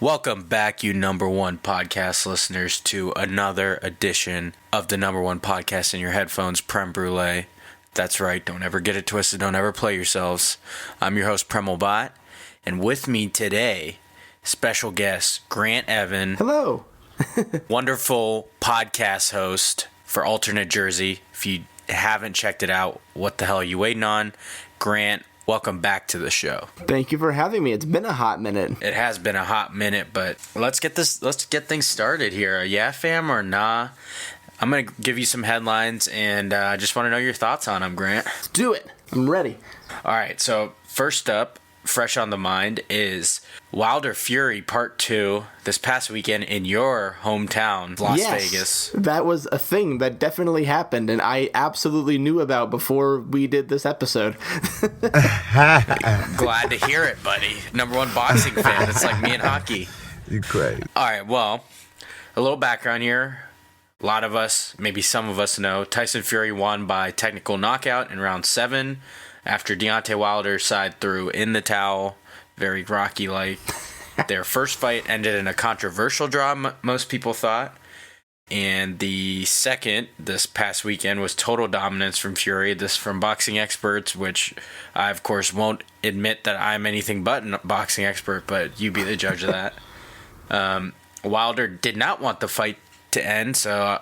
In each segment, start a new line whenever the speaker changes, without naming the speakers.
Welcome back, you number one podcast listeners, to another edition of the number one podcast in your headphones, Prem Brulee. That's right, don't ever get it twisted, don't ever play yourselves. I'm your host, Premal, and with me today, special guest, Grant Evan.
Hello.
Wonderful podcast host for Alternate Jersey. If you haven't checked it out, what the hell are you waiting on? Grant, welcome back to the show.
Thank you for having me. It's been a hot minute.
It has been a hot minute, but let's get things started here. Yeah, fam or nah? I'm going to give you some headlines, and I just want to know your thoughts on them, Grant.
Let's do it. I'm ready.
All right, so first up, fresh on the mind, is Wilder Fury Part 2 this past weekend in your hometown, Las Vegas.
That was a thing that definitely happened, and I absolutely knew about before we did this episode.
Glad to hear it, buddy. Number one boxing fan. It's like me and hockey.
You're great.
All right, well, a little background here. A lot of us, maybe some of us know, Tyson Fury won by technical knockout in round 7 after Deontay Wilder's side threw in the towel. Very Rocky-like. Their first fight ended in a controversial draw, most people thought. And the second, this past weekend, was total dominance from Fury. This from boxing experts, which I, of course, won't admit that I'm anything but a boxing expert, but you be the judge of that. Wilder did not want the fight to end, so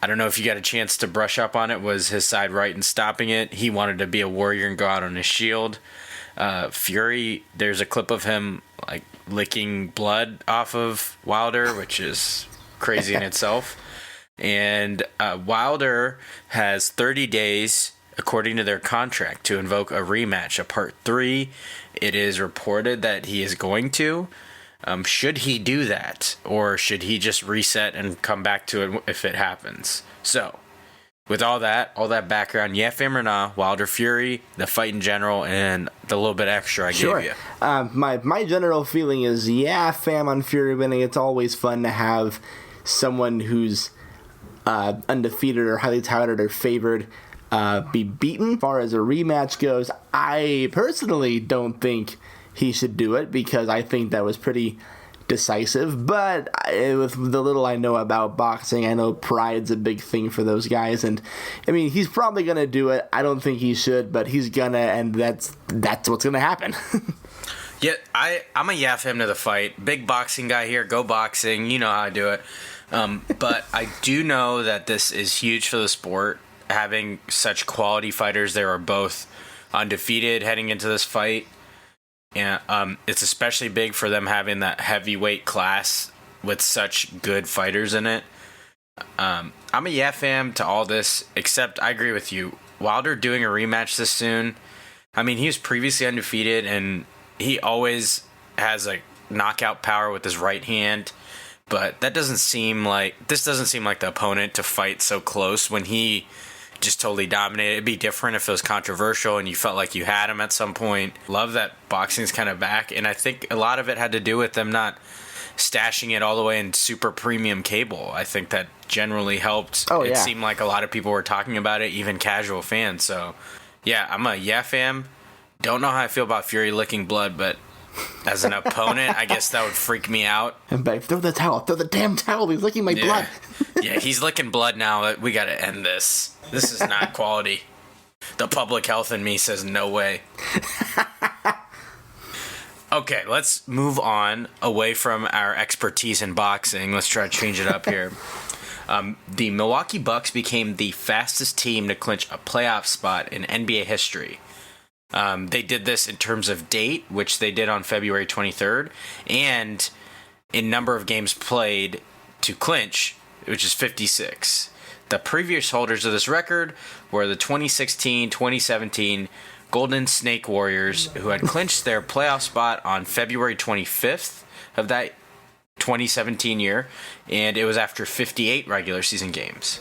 I don't know if you got a chance to brush up on it. Was his side right in stopping it? He wanted to be a warrior and go out on his shield. Fury, there's a clip of him like licking blood off of Wilder, which is crazy in itself. And Wilder has 30 days, according to their contract, to invoke a rematch, a Part 3. It is reported that he is going to. Should he do that, or should he just reset and come back to it if it happens? So, with all that background, yeah, fam or nah, Wilder Fury, the fight in general, and the little bit extra I gave you.
My general feeling is, yeah, fam on Fury winning. It's always fun to have someone who's undefeated or highly touted or favored be beaten. As far as a rematch goes, I personally don't think he should do it because I think that was pretty decisive, but with the little I know about boxing, I know pride's a big thing for those guys, and I mean, he's probably going to do it. I don't think he should, but he's gonna, and that's what's going to happen.
Yeah, I'm a yeah for him to the fight. Big boxing guy here, go boxing, you know how I do it. But I do know that this is huge for the sport, having such quality fighters. They are both undefeated heading into this fight. And it's especially big for them having that heavyweight class with such good fighters in it. I'm a yeah fam to all this, except I agree with you. Wilder doing a rematch this soon. I mean, he was previously undefeated, and he always has like knockout power with his right hand. But this doesn't seem like the opponent to fight so close when he just totally dominated. It'd be different if it was controversial and you felt like you had him at some point. Love that boxing's kind of back, and I think a lot of it had to do with them not stashing it all the way in super premium cable. I think that generally helped.
Oh, yeah.
It seemed like a lot of people were talking about it, even casual fans. So, yeah, I'm a yeah fam. Don't know how I feel about Fury licking blood, but as an opponent, I guess that would freak me out.
And babe, throw the towel. Throw the damn towel. He's licking my blood.
Yeah, he's licking blood now. We got to end this. This is not quality. The public health in me says no way. Okay, let's move on away from our expertise in boxing. Let's try to change it up here. The Milwaukee Bucks became the fastest team to clinch a playoff spot in NBA history. They did this in terms of date, which they did on February 23rd, and in number of games played to clinch, which is 56. The previous holders of this record were the 2016-2017 Golden Snake Warriors, who had clinched their playoff spot on February 25th of that 2017 year, and it was after 58 regular season games.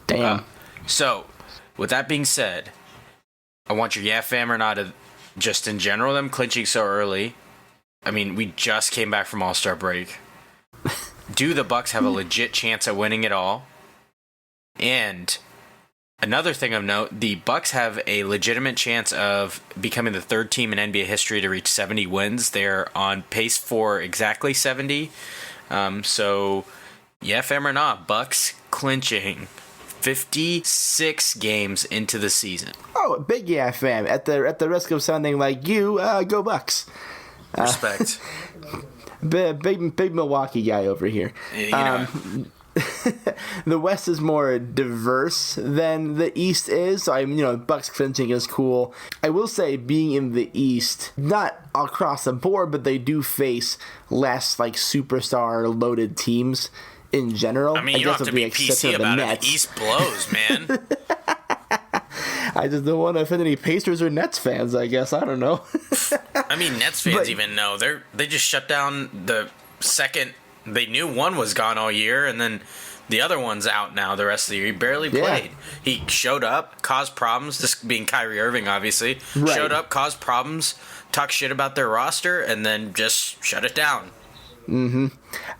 Damn.
So, with that being said, I want your yeah fam or not to, just in general, them clinching so early. I mean, we just came back from All-Star break. Do the Bucks have a legit chance at winning it all? And Another thing of note, the Bucks have a legitimate chance of becoming the third team in NBA history to reach 70 wins. They're on pace for exactly 70. So, yeah, fam or not, Bucks clinching 56 games into the season.
Oh, big yeah, fam. At the risk of sounding like you, go Bucks.
Respect.
Big Milwaukee guy over here.
You know.
The West is more diverse than the East is. So Bucks clinching is cool. I will say, being in the East, not across the board, but they do face less like superstar loaded teams in general.
I mean, you don't have to be PC about it. The East blows, man.
I just don't want to offend any Pacers or Nets fans, I guess. I don't know.
I mean, Nets fans even know. They just shut down the second. They knew one was gone all year, and then the other one's out now the rest of the year. He barely played. He showed up, caused problems, this being Kyrie Irving, obviously. Right. Showed up, caused problems, talked shit about their roster, and then just shut it down.
Mm-hmm.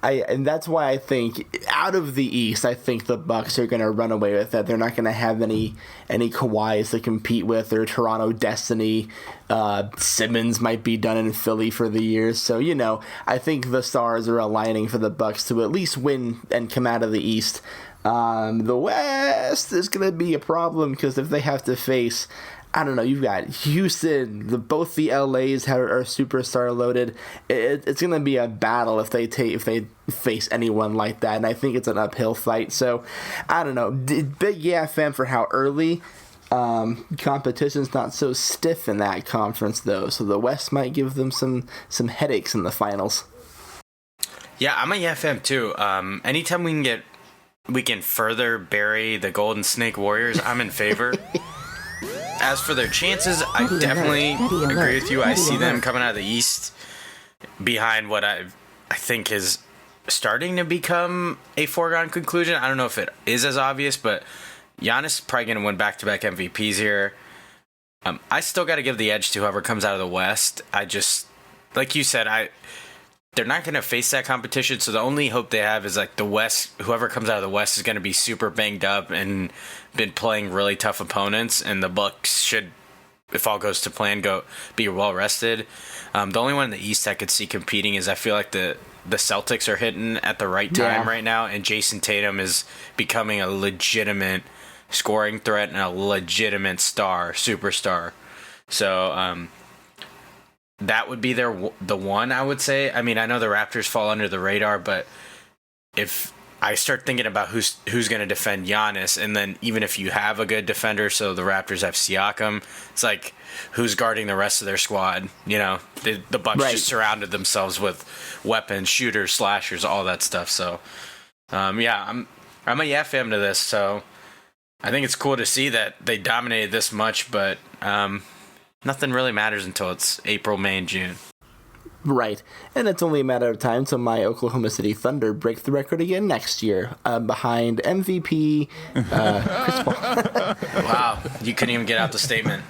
And that's why I think out of the East, I think the Bucks are going to run away with that. They're not going to have any Kawhis to compete with, or Toronto Destiny. Simmons might be done in Philly for the year. So, I think the stars are aligning for the Bucks to at least win and come out of the East. The West is going to be a problem because if they have to face, I don't know, you've got Houston, both the LAs are superstar loaded. It's going to be a battle if they face anyone like that, and I think it's an uphill fight. So, I don't know. Big yeah fan for how early. Competition's not so stiff in that conference, though, so the West might give them some headaches in the finals.
Yeah, I'm a yeah fan, too. Anytime we can further bury the Golden Snake Warriors, I'm in favor. As for their chances, I definitely agree with you. I see them coming out of the East behind what I think is starting to become a foregone conclusion. I don't know if it is as obvious, but Giannis is probably going to win back-to-back MVPs here. I still got to give the edge to whoever comes out of the West. I just, like you said, they're not going to face that competition, so the only hope they have is like the West. Whoever comes out of the West is going to be super banged up and been playing really tough opponents, and the Bucks should, if all goes to plan, be well rested. The only one in the East I could see competing is I feel like the Celtics are hitting at the right time right now, and Jason Tatum is becoming a legitimate scoring threat and a legitimate superstar. So that would be the one, I would say. I mean, I know the Raptors fall under the radar, but if I start thinking about who's going to defend Giannis, and then even if you have a good defender, so the Raptors have Siakam, it's like, who's guarding the rest of their squad? The Bucks just surrounded themselves with weapons, shooters, slashers, all that stuff. So, I'm a yeah fan to this. So, I think it's cool to see that they dominated this much, but nothing really matters until it's April, May, and June.
Right, and it's only a matter of time till my Oklahoma City Thunder break the record again next year, behind MVP Chris Paul.
Wow, you couldn't even get out the statement.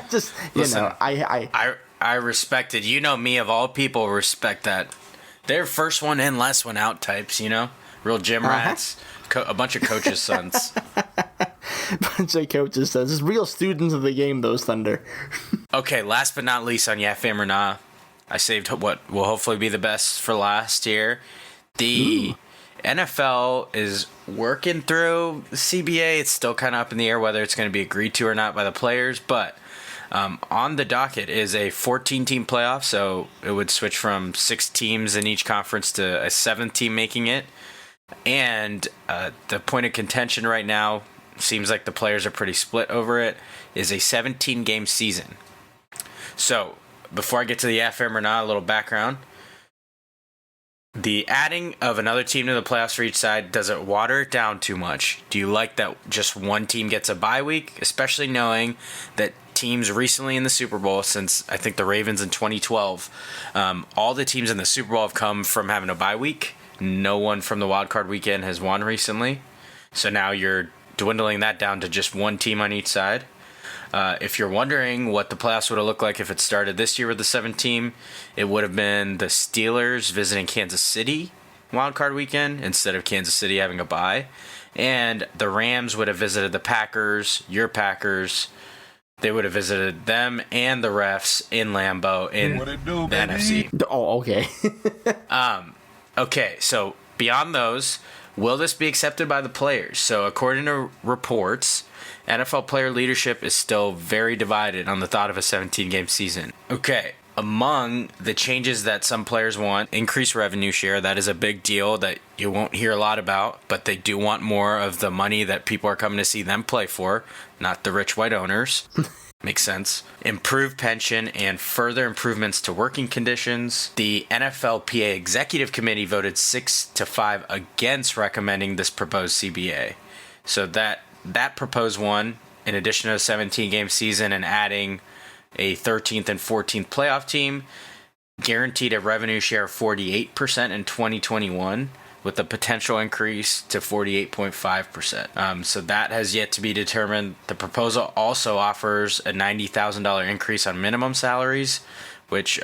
Just
listen, I respected. Me of all people respect that. They're first one in, last one out types. Real gym rats. A bunch of coaches' sons.
Bunch of coaches' sons. Just real students of the game, those Thunder.
Okay, last but not least on Yeah Fam or Nah, I saved what will hopefully be the best for last year. The NFL is working through the CBA. It's still kind of up in the air whether it's going to be agreed to or not by the players, but on the docket is a 14-team playoff, so it would switch from 6 teams in each conference to a 7th team making it. And the point of contention right now, seems like the players are pretty split over it, is a 17-game season. So, before I get to the yeah fam or not, a little background. The adding of another team to the playoffs for each side, does it water it down too much? Do you like that just one team gets a bye week? Especially knowing that teams recently in the Super Bowl, since I think the Ravens in 2012, all the teams in the Super Bowl have come from having a bye week. No one from the wild card weekend has won recently. So now you're dwindling that down to just one team on each side. If you're wondering what the playoffs would have looked like if it started this year with the 7th team, it would have been the Steelers visiting Kansas City wildcard weekend instead of Kansas City having a bye. And the Rams would have visited the Packers, your Packers. They would have visited them and the refs in Lambeau in the NFC.
Oh, okay.
Okay, so beyond those, will this be accepted by the players? So according to reports, NFL player leadership is still very divided on the thought of a 17-game season. Okay, among the changes that some players want, increased revenue share. That is a big deal that you won't hear a lot about, but they do want more of the money that people are coming to see them play for, not the rich white owners. Makes sense. Improved pension and further improvements to working conditions. The NFLPA Executive Committee voted 6-5 against recommending this proposed CBA. So that proposed one, in addition to a 17-game season and adding a 13th and 14th playoff team, guaranteed a revenue share of 48% in 2021 with the potential increase to 48.5%. So that has yet to be determined. The proposal also offers a $90,000 increase on minimum salaries, which,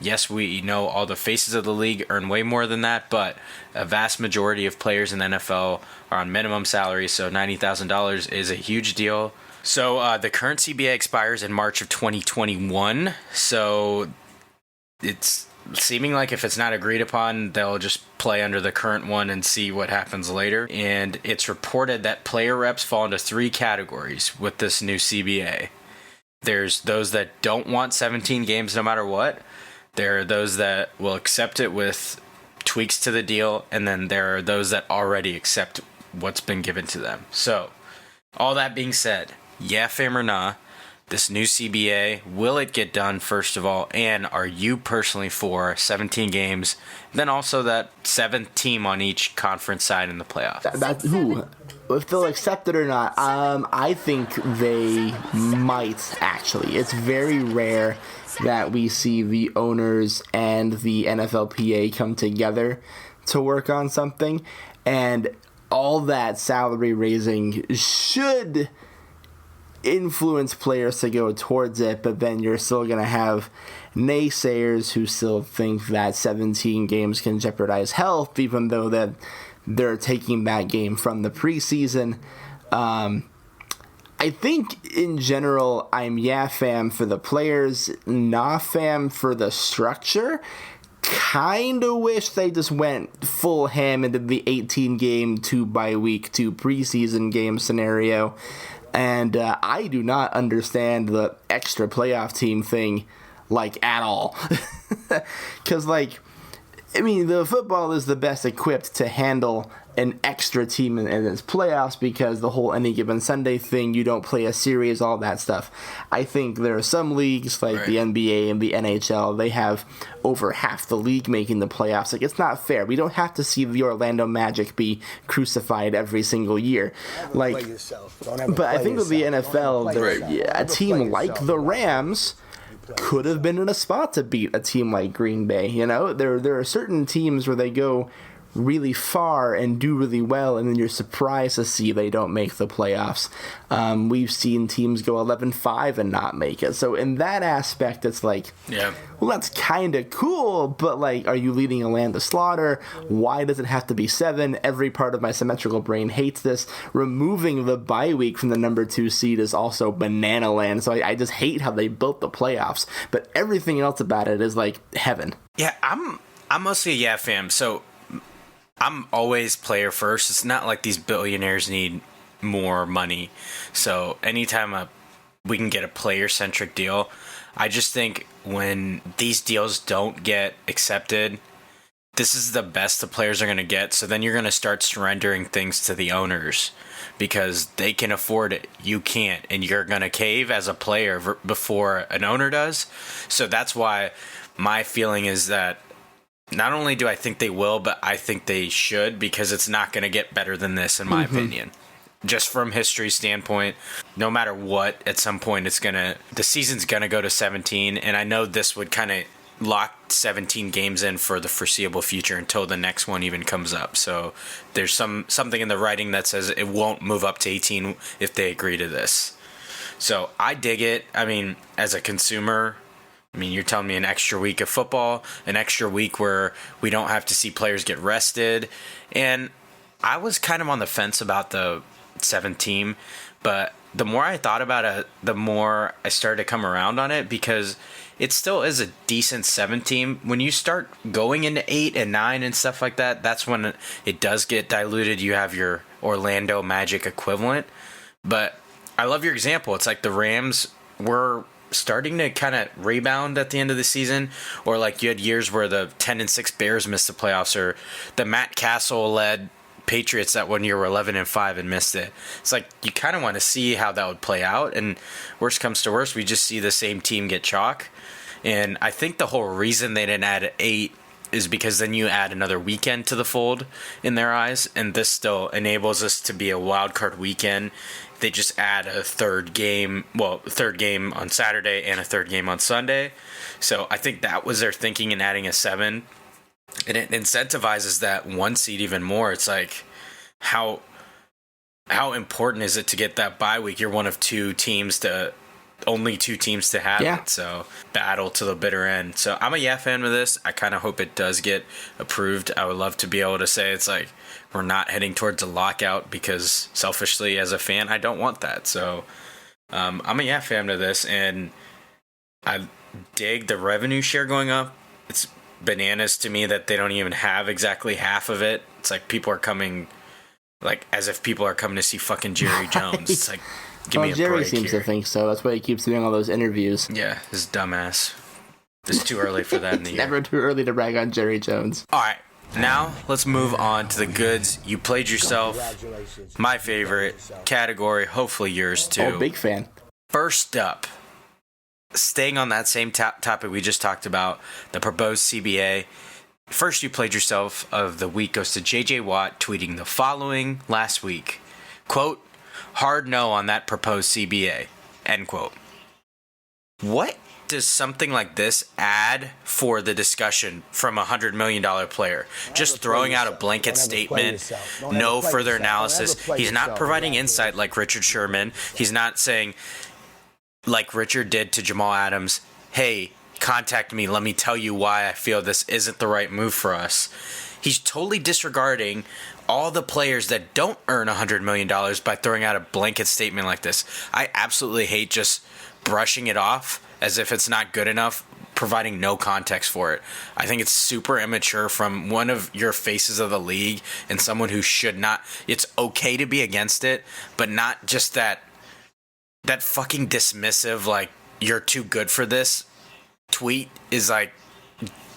yes, we know all the faces of the league earn way more than that, but a vast majority of players in the NFL are on minimum salaries, so $90,000 is a huge deal. So the current CBA expires in March of 2021, so it's seeming like if it's not agreed upon, they'll just play under the current one and see what happens later. And it's reported that player reps fall into 3 categories with this new CBA. There's those that don't want 17 games no matter what. There are those that will accept it with tweaks to the deal. And then there are those that already accept what's been given to them. So, all that being said, yeah, fam or nah, this new CBA, will it get done, first of all? And are you personally for 17 games? Then also that 7th team on each conference side in the playoffs.
If they'll accept it or not, I think they might, actually. It's very rare that we see the owners and the NFLPA come together to work on something. And all that salary raising should influence players to go towards it, but then you're still going to have naysayers who still think that 17 games can jeopardize health, even though that they're taking that game from the preseason. I think in general, I'm fam for the players, nah fam for the structure. Kinda wish they just went full ham into the 18 game 2 bye week 2 preseason game scenario. And I do not understand the extra playoff team thing, like, at all. Because, the football is the best equipped to handle an extra team in its playoffs because the whole any given Sunday thing, you don't play a series, all that stuff. I think there are some leagues like the NBA and the NHL, they have over half the league making the playoffs. Like, it's not fair. We don't have to see the Orlando Magic be crucified every single year. But I think with the NFL, a team like the Rams could have been in a spot to beat a team like Green Bay. There are certain teams where they go really far and do really well, and then you're surprised to see they don't make the playoffs. We've seen teams go 11-5 and not make it. So in that aspect, it's well, that's kind of cool, but are you leading a land to slaughter? Why does it have to be 7? Every part of my symmetrical brain hates this. Removing the bye week from the number 2 seed is also banana land, so I just hate how they built the playoffs, but everything else about it is heaven.
Yeah, I'm mostly a fam, so I'm always player first. It's not like these billionaires need more money. So anytime we can get a player-centric deal, I just think when these deals don't get accepted, this is the best the players are going to get. So then you're going to start surrendering things to the owners because they can afford it. You can't. And you're going to cave as a player before an owner does. So that's why my feeling is that not only do I think they will, but I think they should, because it's not going to get better than this, in my opinion. Just from history standpoint, no matter what, at some point the season's going to go to 17, and I know this would kind of lock 17 games in for the foreseeable future until the next one even comes up. So there's something in the writing that says it won't move up to 18 if they agree to this. So I dig it. I mean, as a consumer, you're telling me an extra week of football, an extra week where we don't have to see players get rested. And I was kind of on the fence about the 7th team, but the more I thought about it, the more I started to come around on it, because it still is a decent 7th team. When you start going into 8 and 9 and stuff like that, that's when it does get diluted. You have your Orlando Magic equivalent. But I love your example. It's like the Rams were starting to kind of rebound at the end of the season, or like you had years where the 10-6 Bears missed the playoffs, or the Matt Castle led Patriots that one year were 11-5 and missed it. It's like you kind of want to see how that would play out, and worst comes to worst, we just see the same team get chalk. And I think the whole reason they didn't add 8 is because then you add another weekend to the fold in their eyes, and this still enables us to be a wild card weekend. They just add a third game on Saturday and a third game on Sunday. So I think that was their thinking in adding a 7. And it incentivizes that 1 seed even more. It's like, how important is it to get that bye week? You're one of only 2 teams to have it. So battle to the bitter end. So I'm a fan with this. I kind of hope it does get approved. I would love to be able to say it's like we're not heading towards a lockout, because selfishly as a fan, I don't want that. So I'm a fan of this, and I dig the revenue share going up. It's bananas to me that they don't even have exactly half of it. It's like people are coming, like as if people are coming to see fucking Jerry Jones. It's like, give me a
Jerry
break
seems
here.
to think so. That's why he keeps doing all those interviews.
Yeah, this dumbass. It's too early for that in the year.
Never too early to brag on Jerry Jones.
All right, now let's move on to the goods. You played yourself. My favorite category, hopefully yours too.
Oh, big fan.
First up, staying on that same topic we just talked about, the proposed CBA. First, you played yourself of the week goes to JJ Watt, tweeting the following last week. Quote, "Hard no on that proposed CBA." End quote. What does something like this add for the discussion from a $100 million player? Just throwing out a blanket statement, no further analysis. He's not providing insight like Richard Sherman. He's not saying, like Richard did to Jamal Adams, hey, contact me, let me tell you why I feel this isn't the right move for us. He's totally disregarding all the players that don't earn $100 million by throwing out a blanket statement like this. I absolutely hate just brushing it off as if it's not good enough, providing no context for it. I think it's super immature from one of your faces of the league and someone who should not. It's okay to be against it, but not just that fucking dismissive, like, you're too good for this tweet is like,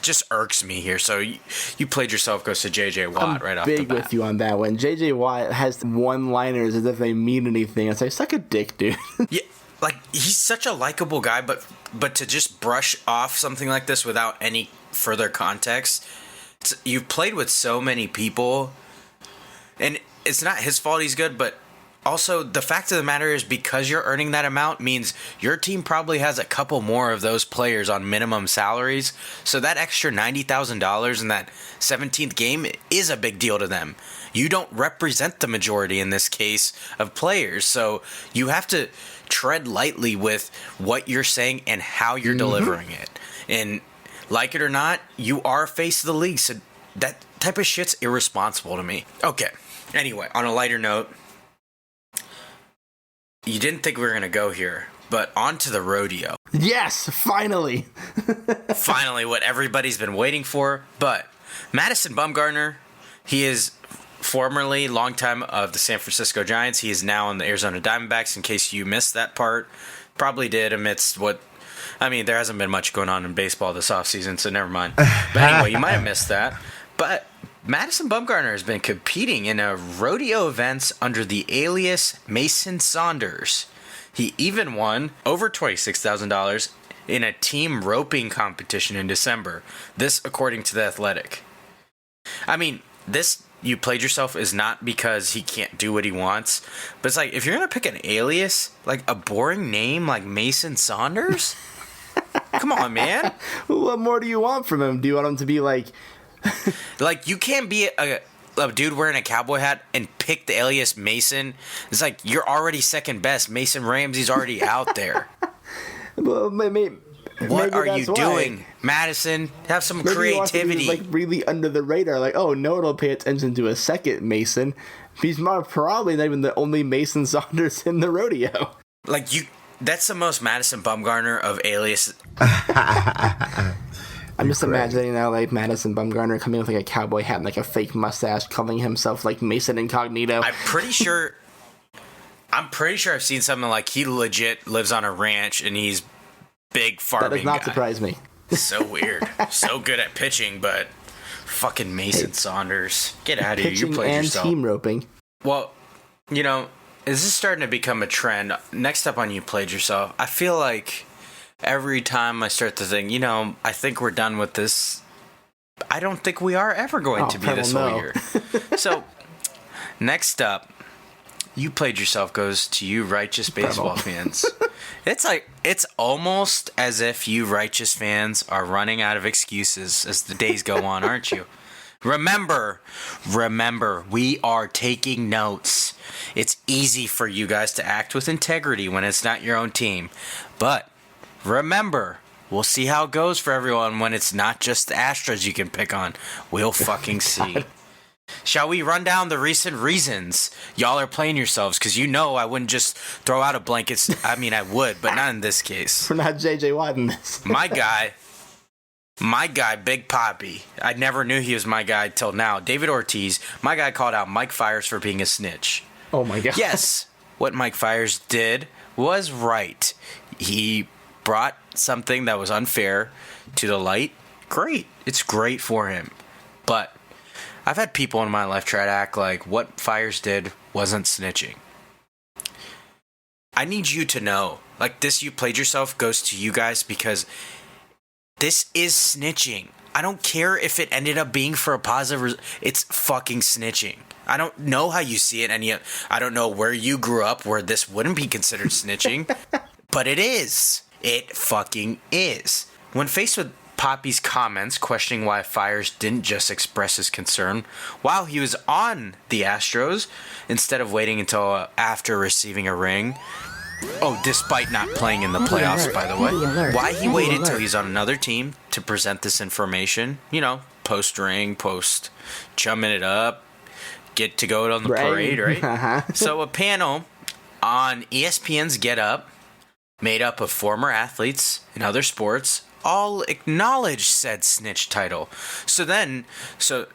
just irks me here. So you played yourself goes to JJ Watt right off the bat.
I'm big with you on that one. JJ Watt has one-liners as if they mean anything. It's like, suck a dick, dude.
Yeah, like, he's such a likable guy, but to just brush off something like this without any further context, you've played with so many people, and it's not his fault he's good, but also the fact of the matter is, because you're earning that amount means your team probably has a couple more of those players on minimum salaries, so that extra $90,000 in that 17th game is a big deal to them. You don't represent the majority in this case of players, so you have to tread lightly with what you're saying and how you're delivering it. And like it or not, you are face of the league, so that type of shit's irresponsible to me. Okay, anyway, on a lighter note, you didn't think we were going to go here, but on to the rodeo.
Yes, finally.
Finally, what everybody's been waiting for. But Madison Bumgarner, he is formerly longtime of the San Francisco Giants. He is now on the Arizona Diamondbacks, in case you missed that part. Probably did amidst what... I mean, there hasn't been much going on in baseball this offseason, so never mind. But anyway, you might have missed that. But Madison Bumgarner has been competing in rodeo events under the alias Mason Saunders. He even won over $26,000 in a team roping competition in December. This, according to The Athletic. I mean, this, you played yourself, is not because he can't do what he wants, but it's like, if you're going to pick an alias, like a boring name like Mason Saunders? Come on, man.
What more do you want from him? Do you want him to be like...
Like, you can't be a dude wearing a cowboy hat and pick the alias Mason. It's like, you're already second best. Mason Ramsey's already out there.
Well,
What
Maybe
are
that's
you
why.
doing, Madison? Have some
Maybe he wants to be,
creativity.
like, really under the radar. Like, oh, no one will pay attention to a second Mason. He's probably not even the only Mason Saunders in the rodeo.
Like, that's the most Madison Bumgarner of alias.
I'm just imagining now, like, Madison Bumgarner coming with, like, a cowboy hat and, like, a fake mustache, calling himself, like, Mason Incognito.
I'm pretty sure I've seen something like he legit lives on a ranch and he's big farming
That does not
guy.
surprise me.
So weird. So good at pitching, but fucking Mason Saunders. Get out of here. You
Pitching
played
and
yourself.
team roping.
Well, this is starting to become a trend. Next up on You Played Yourself, I feel like every time I start to think, I think we're done with this. I don't think we are ever going to be this whole year. So, next up, You Played Yourself goes to you righteous baseball fans. It's almost as if you righteous fans are running out of excuses as the days go on, aren't you? Remember, we are taking notes. It's easy for you guys to act with integrity when it's not your own team. But remember, we'll see how it goes for everyone when it's not just the Astros you can pick on. We'll fucking see. Shall we run down the recent reasons y'all are playing yourselves? Because I wouldn't just throw out a blanket. I mean, I would, but not in this case.
We're not J.J. Watt in this.
My guy, Big Poppy. I never knew he was my guy till now. David Ortiz, my guy called out Mike Fiers for being a snitch.
Oh my god.
Yes, what Mike Fiers did was right. He brought something that was unfair to the light. Great. It's great for him. But I've had people in my life try to act like what Fiers did wasn't snitching. I need you to know, like, this You Played Yourself goes to you guys because this is snitching. I don't care if it ended up being for a positive it's fucking snitching. I don't know how you see it, and yet I don't know where you grew up where this wouldn't be considered snitching, but it is. It fucking is. When faced with Poppy's comments questioning why Fiers didn't just express his concern while he was on the Astros instead of waiting until after receiving a ring. Oh, despite not playing in the playoffs, by the way. Why he waited till he's on another team to present this information. Post ring, post chumming it up, get to go on the parade, right? So a panel on ESPN's Get Up, made up of former athletes in other sports, all acknowledge said snitch title. So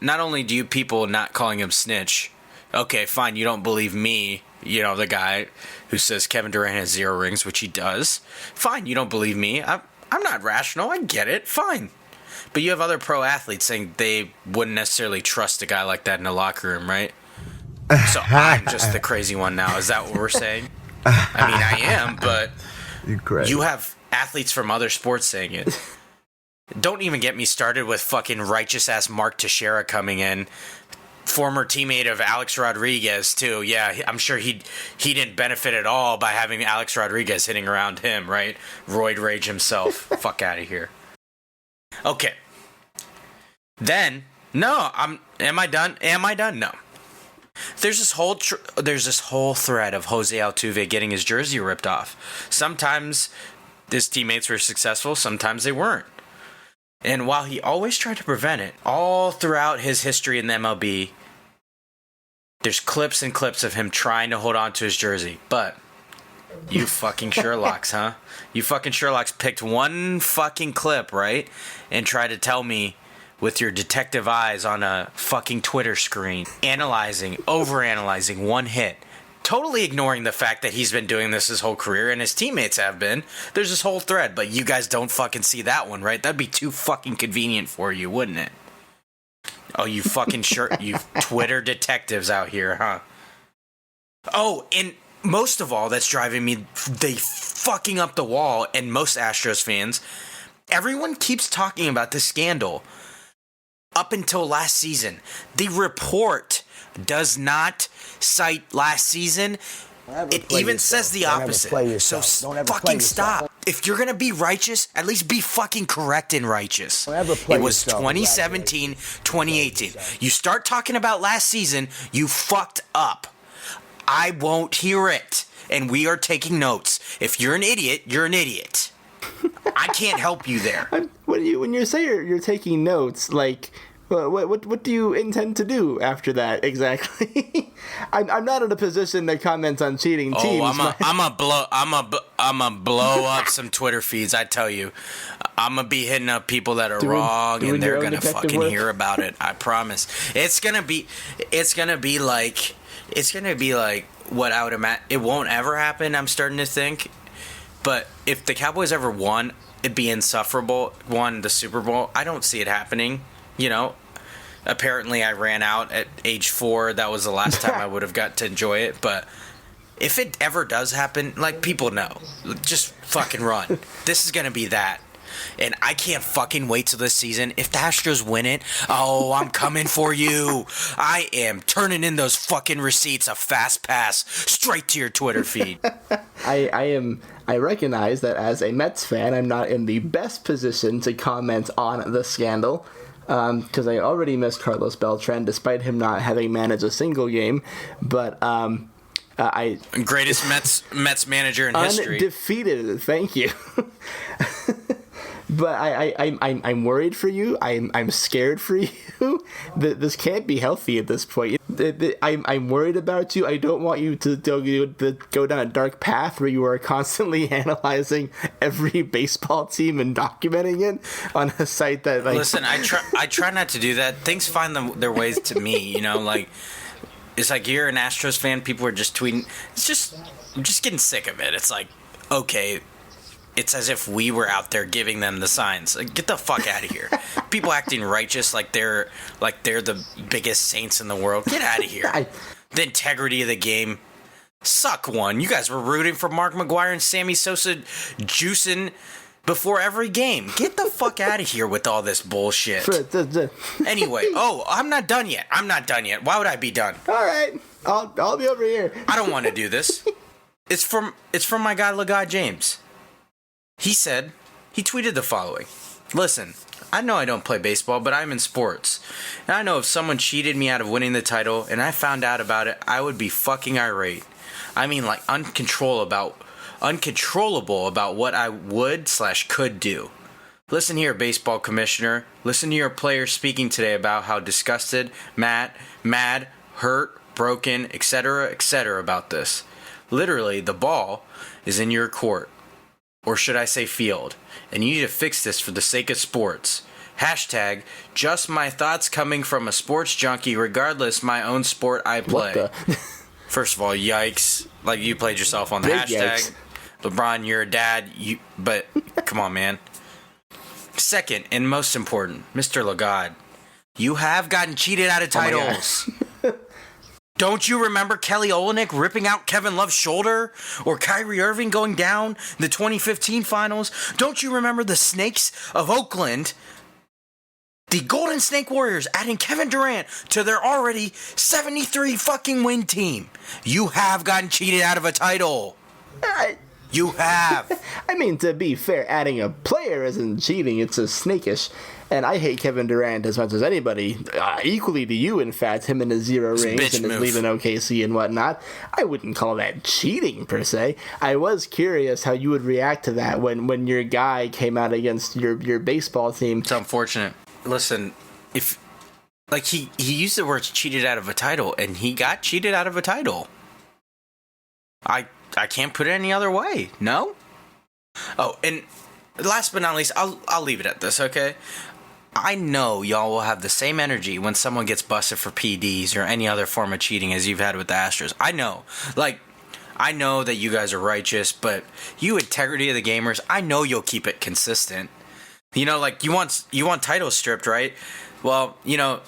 not only do you people not calling him snitch, okay, fine, you don't believe me, the guy who says Kevin Durant has 0 rings, which he does. Fine, you don't believe me. I'm not rational. I get it. Fine. But you have other pro athletes saying they wouldn't necessarily trust a guy like that in the locker room, right? So I'm just the crazy one now. Is that what we're saying? I mean, I am, but you have athletes from other sports saying it. Don't even get me started with fucking righteous-ass Mark Teixeira coming in. Former teammate of Alex Rodriguez, too. Yeah, I'm sure he didn't benefit at all by having Alex Rodriguez hitting around him, right? Roid Rage himself. Fuck out of here. Okay. Then, am I done? No. There's this whole thread of Jose Altuve getting his jersey ripped off. Sometimes his teammates were successful, sometimes they weren't. And while he always tried to prevent it, all throughout his history in the MLB, there's clips and clips of him trying to hold on to his jersey. But you fucking Sherlocks, huh? You fucking Sherlocks picked one fucking clip, right? And tried to tell me with your detective eyes on a fucking Twitter screen, overanalyzing one hit, totally ignoring the fact that he's been doing this his whole career and his teammates have been. There's this whole thread, but you guys don't fucking see that one, right? That'd be too fucking convenient for you, wouldn't it? Oh, you fucking you Twitter detectives out here, huh? Oh, and most of all, that's driving me they fucking up the wall, and most Astros fans, everyone keeps talking about this scandal. Up until last season, the report does not cite last season. It even says the opposite. So fucking stop. If you're going to be righteous, at least be fucking correct and righteous. It was 2017, 2018. You start talking about last season, you fucked up. I won't hear it. And we are taking notes. If you're an idiot, you're an idiot. I can't help you there.
When you say you're taking notes, like, what do you intend to do after that exactly? I'm not in a position to comment on cheating teams.
I'm a blow up some Twitter feeds. I tell you, I'm gonna be hitting up people that are wrong, and they're gonna fucking hear about it. I promise. It's gonna be like what I would imagine. It won't ever happen. I'm starting to think, but if the Cowboys ever won, it'd be insufferable. Won the Super Bowl. I don't see it happening. You know, apparently I ran out at age 4. That was the last time I would have got to enjoy it. But if it ever does happen, like, people know, just fucking run. This is going to be that. And I can't fucking wait till this season. If the Astros win it, oh, I'm coming for you. I am turning in those fucking receipts, a fast pass straight to your Twitter feed.
I recognize that as a Mets fan, I'm not in the best position to comment on the scandal. Because I already miss Carlos Beltran, despite him not having managed a single game. But
greatest Mets manager in history,
undefeated. Thank you. But I'm worried for you. I'm scared for you. This can't be healthy at this point. I'm worried about you. I don't want you to go down a dark path where you are constantly analyzing every baseball team and documenting it on a site that, like...
Listen, I try not to do that. Things find their ways to me. You know, like, it's like you're an Astros fan. People are just tweeting. I'm just getting sick of it. It's like, okay. It's as if we were out there giving them the signs. Like, get the fuck out of here. People acting righteous like they're the biggest saints in the world. Get out of here. The integrity of the game. Suck one. You guys were rooting for Mark McGwire and Sammy Sosa juicing before every game. Get the fuck out of here with all this bullshit. Anyway, I'm not done yet. Why would I be done?
All right. I'll be over here.
I don't want to do this. It's from my guy, LeGod James. He tweeted the following. Listen, I know I don't play baseball, but I'm in sports. And I know if someone cheated me out of winning the title and I found out about it, I would be fucking irate. I mean, like, uncontrollable about what I would/could do. Listen here, baseball commissioner. Listen to your players speaking today about how disgusted, mad, hurt, broken, etc., about this. Literally, the ball is in your court. Or should I say field? And you need to fix this for the sake of sports. Hashtag, just my thoughts coming from a sports junkie, regardless my own sport I play. First of all, yikes. Like, you played yourself on the hashtag. Yikes. LeBron, you're a dad. But come on, man. Second, and most important, Mr. LeGod, you have gotten cheated out of titles. Don't you remember Kelly Olynyk ripping out Kevin Love's shoulder? Or Kyrie Irving going down in the 2015 finals? Don't you remember the Snakes of Oakland, the Golden Snake Warriors, adding Kevin Durant to their already 73 fucking win team? You have gotten cheated out of a title. You have.
I mean, to be fair, adding a player isn't cheating. It's a snakish. And I hate Kevin Durant as much as anybody, equally to you, in fact, him and his 0 rings and his leaving OKC and whatnot. I wouldn't call that cheating, per se. I was curious how you would react to that when your guy came out against your baseball team.
It's unfortunate. Listen, if, like, he used the words cheated out of a title, and he got cheated out of a title. I can't put it any other way. No? Oh, and last but not least, I'll leave it at this, okay? I know y'all will have the same energy when someone gets busted for PDs or any other form of cheating as you've had with the Astros. I know. Like, I know that you guys are righteous, but you integrity of the gamers, I know you'll keep it consistent. You know, like, you want titles stripped, right? Well, you know,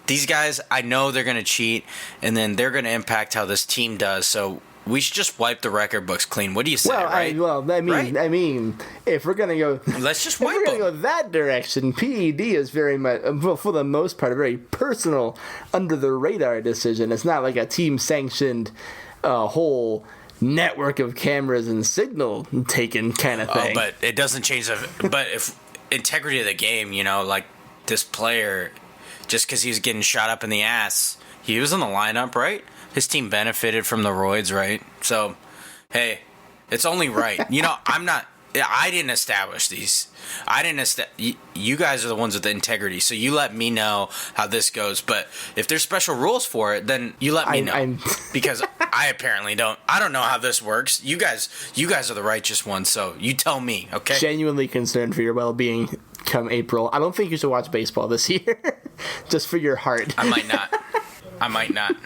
these guys, I know they're going to cheat, and then they're going to impact how this team does, so we should just wipe the record books clean. What do you say, right?
I mean, if we're gonna go,
let's just wipe them.
If we're gonna go that direction, PED is very much, well, for the most part, a very personal, under the radar decision. It's not like a team sanctioned, whole network of cameras and signal taken kind of thing.
Oh, but it doesn't change but if integrity of the game, you know, like this player, just because he was getting shot up in the ass, he was in the lineup, right? His team benefited from the roids, right? So, hey, it's only right. You know, I'm not I didn't establish these. You guys are the ones with the integrity, so you let me know how this goes. But if there's special rules for it, then you let me know. Because I apparently don't. I don't know how this works. You guys are the righteous ones, so you tell me, okay?
Genuinely concerned for your well-being come April. I don't think you should watch baseball this year. Just for your heart.
I might not.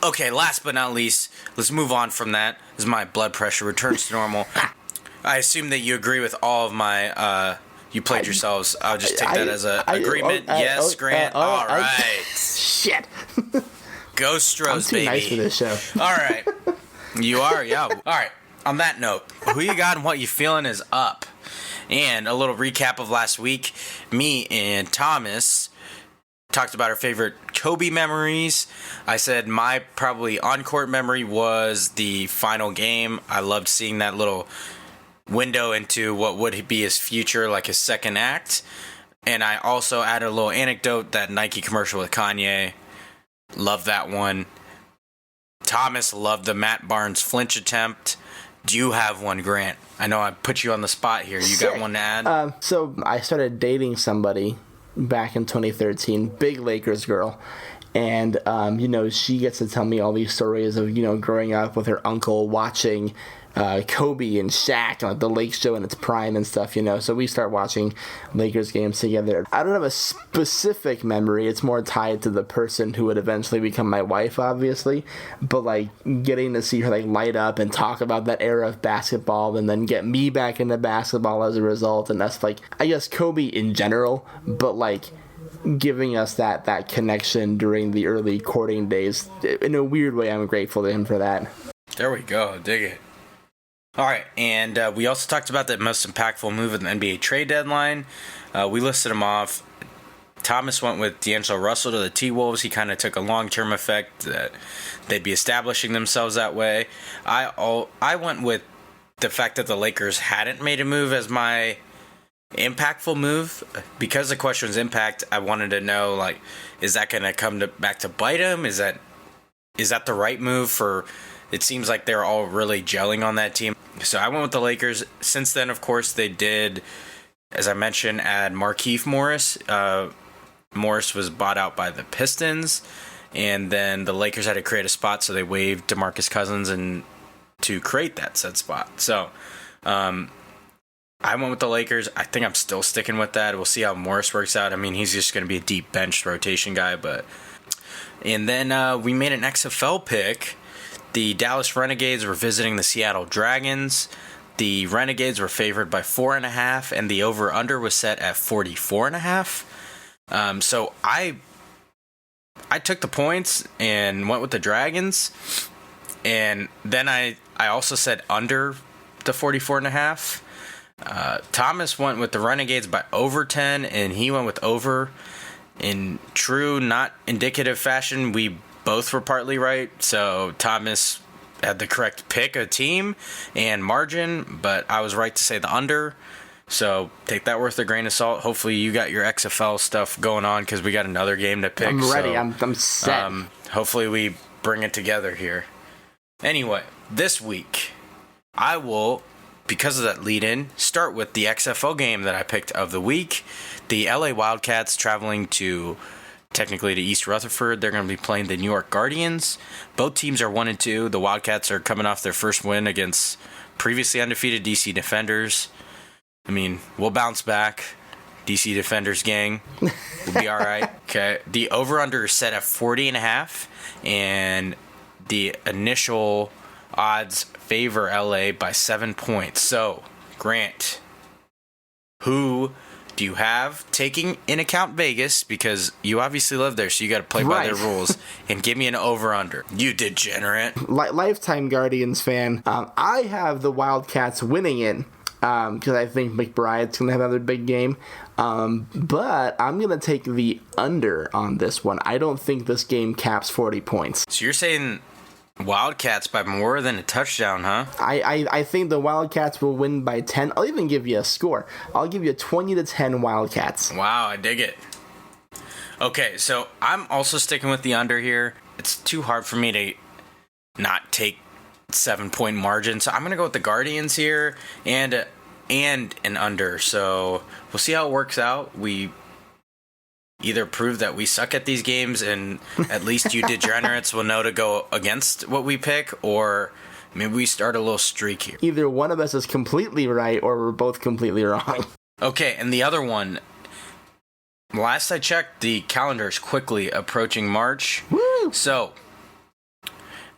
Okay, last but not least, let's move on from that as my blood pressure returns to normal. I assume that you agree with all of my, you played yourselves. I'll just take that as an agreement. Yes, Grant. All right.
Shit.
Go Stros,
I'm too
baby.
nice for this show.
All right. You are, yeah. All right. On that note, who you got and what you feeling is up. And a little recap of last week. Me and Thomas talked about our favorite Kobe memories. I said my probably on-court memory was the final game. I loved seeing that little window into what would be his future, like his second act. And I also added a little anecdote, that Nike commercial with Kanye. Love that one. Thomas loved the Matt Barnes flinch attempt. Do you have one, Grant? I know I put you on the spot here. You got one to add?
So I started dating somebody back in 2013, big Lakers girl. And, she gets to tell me all these stories of, growing up with her uncle watching Kobe and Shaq on the Lake Show in its prime and stuff, So we start watching Lakers games together. I don't have a specific memory. It's more tied to the person who would eventually become my wife, obviously. But, getting to see her, light up and talk about that era of basketball and then get me back into basketball as a result. And that's, I guess Kobe in general, but, giving us that connection during the early courting days. In a weird way, I'm grateful to him for that.
There we go. Dig it. All right, and we also talked about the most impactful move of the NBA trade deadline. We listed them off. Thomas went with D'Angelo Russell to the T-Wolves. He kind of took a long-term effect that they'd be establishing themselves that way. I went with the fact that the Lakers hadn't made a move as my impactful move. Because the question was impact, I wanted to know, is that going to come back to bite him? Is that the right move for... It seems like they're all really gelling on that team. So I went with the Lakers. Since then, of course, they did, as I mentioned, add Markieff Morris. Morris was bought out by the Pistons. And then the Lakers had to create a spot, so they waived DeMarcus Cousins to create that said spot. So I went with the Lakers. I think I'm still sticking with that. We'll see how Morris works out. I mean, he's just going to be a deep bench rotation guy. And then we made an XFL pick. The Dallas Renegades were visiting the Seattle Dragons. The Renegades were favored by 4.5, and the over/under was set at 44.5. So I took the points and went with the Dragons, and then I also said under the 44.5. Thomas went with the Renegades by over 10, and he went with over. In true, not indicative fashion, we both were partly right, so Thomas had the correct pick of team and margin, but I was right to say the under, so take that with a grain of salt. Hopefully you got your XFL stuff going on, because we got another game to pick.
I'm ready.
So,
I'm set.
Hopefully we bring it together here. Anyway, this week, I will, because of that lead-in, start with the XFL game that I picked of the week. The LA Wildcats traveling technically to East Rutherford. They're going to be playing the New York Guardians. Both teams are 1-2. The Wildcats are coming off their first win against previously undefeated DC Defenders. I mean, we'll bounce back. DC Defenders gang. We'll be all right. Okay. The over-under is set at 40.5, and the initial odds favor LA by 7 points. So, Grant, who do you have, taking in account Vegas, because you obviously live there, so you got to play by their rules, and give me an over-under? You degenerate.
Lifetime Guardians fan. I have the Wildcats winning it, because I think McBride's going to have another big game. But I'm going to take the under on this one. I don't think this game caps 40 points.
So you're saying Wildcats by more than a touchdown, huh?
I think the Wildcats will win by 10. I'll even give you a score. I'll give you 20-10 Wildcats.
Wow, I dig it. Okay, so I'm also sticking with the under here. It's too hard for me to not take 7-point margin, so I'm going to go with the Guardians here. And and an under. So we'll see how it works out. We either prove that we suck at these games and at least you degenerates will know to go against what we pick, or maybe we start a little streak here.
Either one of us is completely right or we're both completely wrong.
Okay, and the other one, last I checked, the calendar is quickly approaching March.
Woo!
So,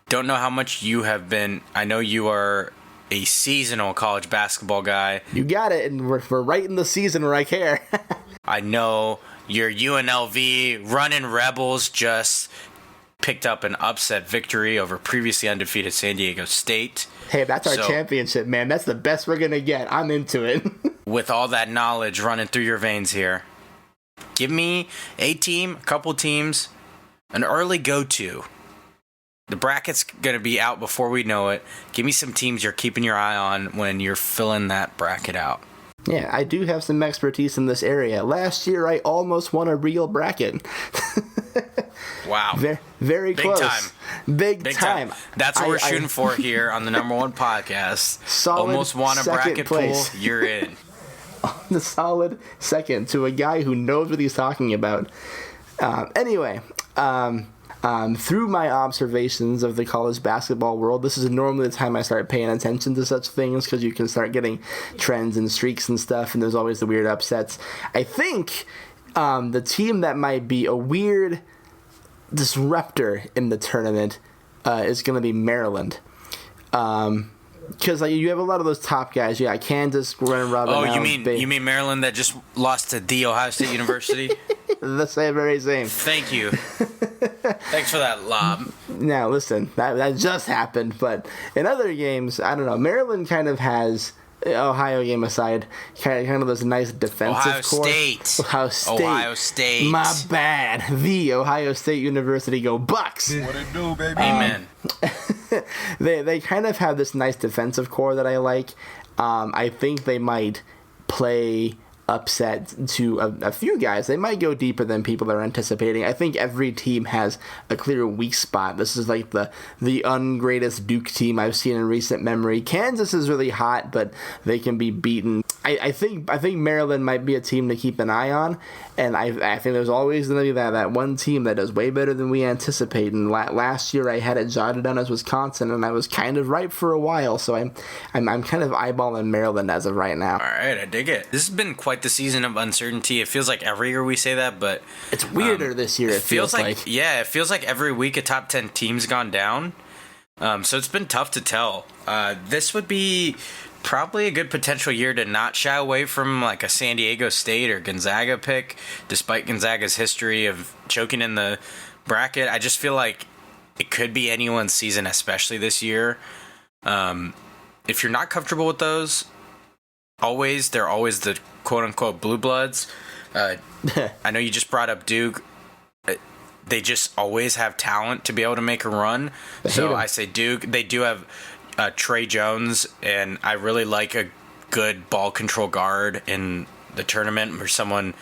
don't know how much you have been. I know you are a seasonal college basketball guy.
You got it, and we're right in the season where I care.
I know your UNLV running Rebels just picked up an upset victory over previously undefeated San Diego State.
Hey, that's our championship, man. That's the best we're going to get. I'm into it.
With all that knowledge running through your veins here, give me a team, a couple teams, an early go-to. The bracket's going to be out before we know it. Give me some teams you're keeping your eye on when you're filling that bracket out.
Yeah, I do have some expertise in this area. Last year, I almost won a real bracket.
Wow.
Very close. Big time.
That's what we're shooting for here on the number one podcast.
Solid
almost won a bracket
place.
pool. You're in.
The solid second to a guy who knows what he's talking about. Anyway, through my observations of the college basketball world, this is normally the time I start paying attention to such things because you can start getting trends and streaks and stuff, and there's always the weird upsets. I think the team that might be a weird disruptor in the tournament is going to be Maryland. Because you have a lot of those top guys. You got Kansas running Robin.
Oh, you mean Maryland that just lost to The Ohio State University?
The very same.
Thank you. Thanks for that lob.
Now, listen, that just happened, but in other games, I don't know. Maryland kind of has, Ohio game aside, kind of those nice defensive core. Ohio State. My bad. The Ohio State University go Bucks.
What it do, baby?
Amen.
They kind of have this nice defensive core that I like. I think they might play upset to a few guys. They might go deeper than people are anticipating. I think every team has a clear weak spot. This is like the ungreatest Duke team I've seen in recent memory. Kansas is really hot, but they can be beaten. I think Maryland might be a team to keep an eye on, and I think there's always going to be that one team that does way better than we anticipate. And last year I had it jotted down as Wisconsin, and I was kind of right for a while. So I'm kind of eyeballing Maryland as of right now.
All right, I dig it. This has been quite the season of uncertainty. It feels like every year we say that, but
it's weirder this year. It feels like
it feels like every week a top 10 team's gone down. So it's been tough to tell. This would be probably a good potential year to not shy away from like a San Diego State or Gonzaga pick, despite Gonzaga's history of choking in the bracket. I just feel like it could be anyone's season, especially this year. If you're not comfortable with those, they're always the quote-unquote blue bloods. I know you just brought up Duke. They just always have talent to be able to make a run. So I say Duke. They do have Trey Jones, and I really like a good ball control guard in the tournament, or someone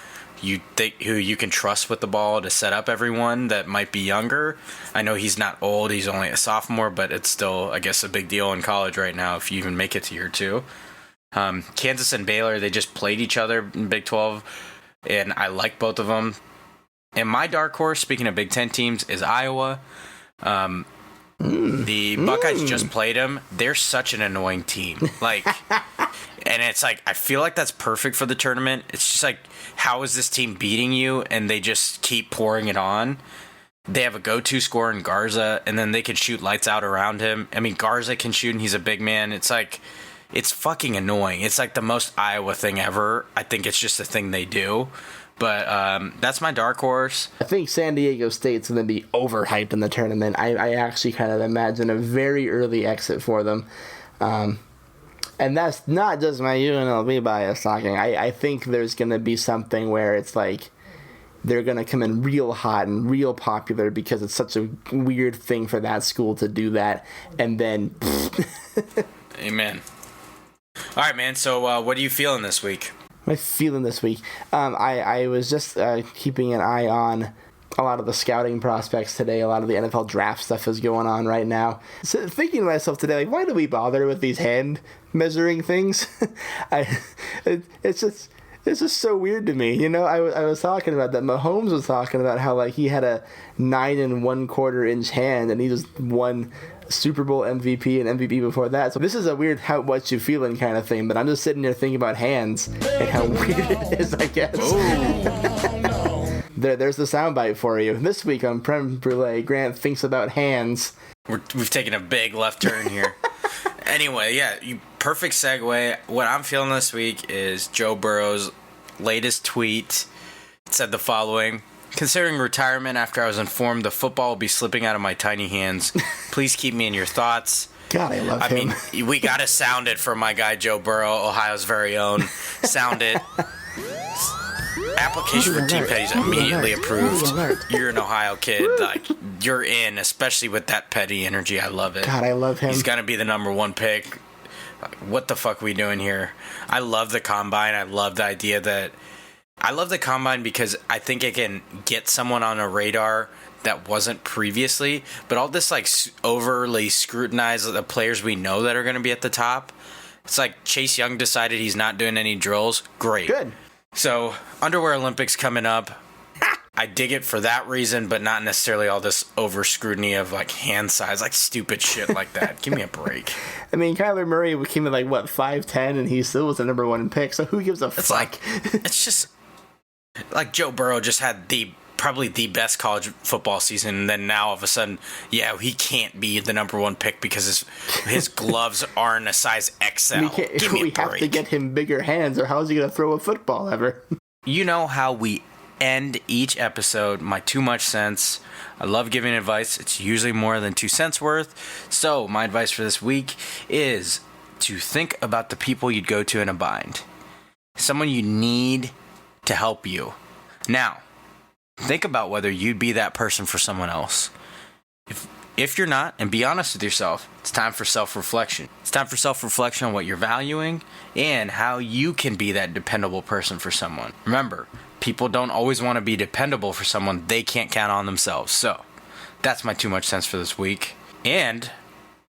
who you can trust with the ball to set up everyone that might be younger. I know he's not old. He's only a sophomore, but it's still, I guess, a big deal in college right now if you even make it to year two. Kansas and Baylor, they just played each other in Big 12, and I like both of them. And my dark horse, speaking of Big 10 teams, is Iowa. The Buckeyes just played them. They're such an annoying team. And it's like, I feel like that's perfect for the tournament. It's just like, how is this team beating you? And they just keep pouring it on. They have a go-to scorer in Garza, and then they can shoot lights out around him. I mean, Garza can shoot, and he's a big man. It's like, it's fucking annoying. It's like the most Iowa thing ever. I think it's just a thing they do. But that's my dark horse.
I think San Diego State's going to be overhyped in the tournament. I actually kind of imagine a very early exit for them. And that's not just my UNLV bias talking. I think there's going to be something where it's like they're going to come in real hot and real popular because it's such a weird thing for that school to do that. And then...
Amen. All right, man. So what are you feeling this week?
My feeling this week. I was just keeping an eye on a lot of the scouting prospects today. A lot of the NFL draft stuff is going on right now. So thinking to myself today, like, why do we bother with these hand measuring things? It's just so weird to me. You know, I was talking about that. Mahomes was talking about how, like, he had a 9 1/4 inch hand, and he just won Super Bowl MVP and MVP before that. So this is a weird how what you feeling kind of thing, but I'm just sitting there thinking about hands and how weird it is, I guess. There's the soundbite for you. This week on Prem Brulee, Grant thinks about hands.
We've taken a big left turn here. Anyway, yeah, perfect segue. What I'm feeling this week is Joe Burrow's latest tweet. It said the following: considering retirement after I was informed the football will be slipping out of my tiny hands, please keep me in your thoughts.
God, I love him.
I mean, we got to sound it for my guy Joe Burrow, Ohio's very own. Sound it. Application for Team Petty's immediately approved. You're an Ohio kid. Like, you're in, especially with that Petty energy. I love it.
God, I love him.
He's going to be the number 1 pick. What the fuck are we doing here? I love the Combine. I love the idea that... I love the Combine because I think it can get someone on a radar that wasn't previously. But all this, like, overly scrutinize the players we know that are going to be at the top. It's like Chase Young decided he's not doing any drills. Great.
Good.
So, Underwear Olympics coming up. I dig it for that reason, but not necessarily all this over scrutiny of, like, hand size, like stupid shit like that. Give me a break.
I mean, Kyler Murray came in like, what, 5'10", and he still was the number 1 pick, so who gives a fuck?
Like, it's just, like, Joe Burrow just had probably the best college football season, and then now all of a sudden, yeah, he can't be the number 1 pick because his gloves aren't a size XL.
We have to get him bigger hands, or how is he going to throw a football ever?
You know how we end each episode, my 2 much cents. I love giving advice. It's usually more than 2 cents worth. So my advice for this week is to think about the people you'd go to in a bind. Someone you need to help you. Now, think about whether you'd be that person for someone else. If you're not, and be honest with yourself, it's time for self-reflection. It's time for self-reflection on what you're valuing and how you can be that dependable person for someone. Remember, people don't always want to be dependable for someone they can't count on themselves. So, that's my 2 much sense for this week. And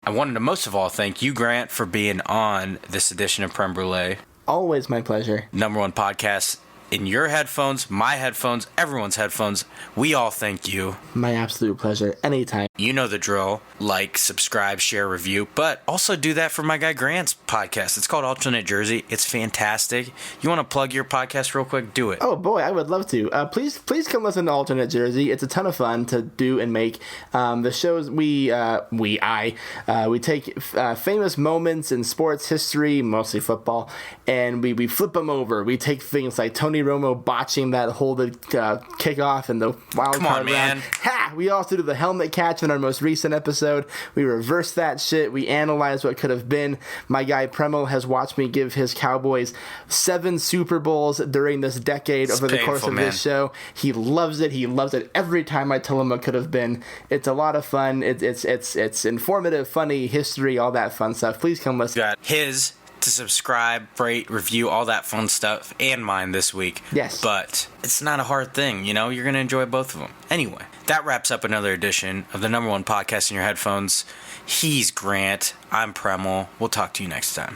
I wanted to most of all thank you, Grant, for being on this edition of Prem Brulee.
Always my pleasure.
Number 1 podcast in your headphones, my headphones, everyone's headphones. We all thank you.
My absolute pleasure. Anytime.
You know the drill. Like, subscribe, share, review. But also do that for my guy Grant's podcast. It's called Alternate Jersey. It's fantastic. You want to plug your podcast real quick? Do it.
Oh, boy, I would love to. Please come listen to Alternate Jersey. It's a ton of fun to do and make. The shows we take famous moments in sports history, mostly football, and we flip them over. We take things like Tony Romo botching that holded kickoff and the wild card round. Ha! We also do the helmet catch in our most recent episode. We reverse that shit. We analyze what could have been. My guy Premal has watched me give his Cowboys 7 Super Bowls during this decade over the course of this show. He loves it. He loves it every time I tell him what could have been. It's a lot of fun. It's informative, funny, history, all that fun stuff. Please come listen.
Got his to subscribe, rate, review, all that fun stuff, and mine this week.
Yes.
But it's not a hard thing, you know? You're going to enjoy both of them. Anyway, that wraps up another edition of the number 1 podcast in your headphones. He's Grant. I'm Premal. We'll talk to you next time.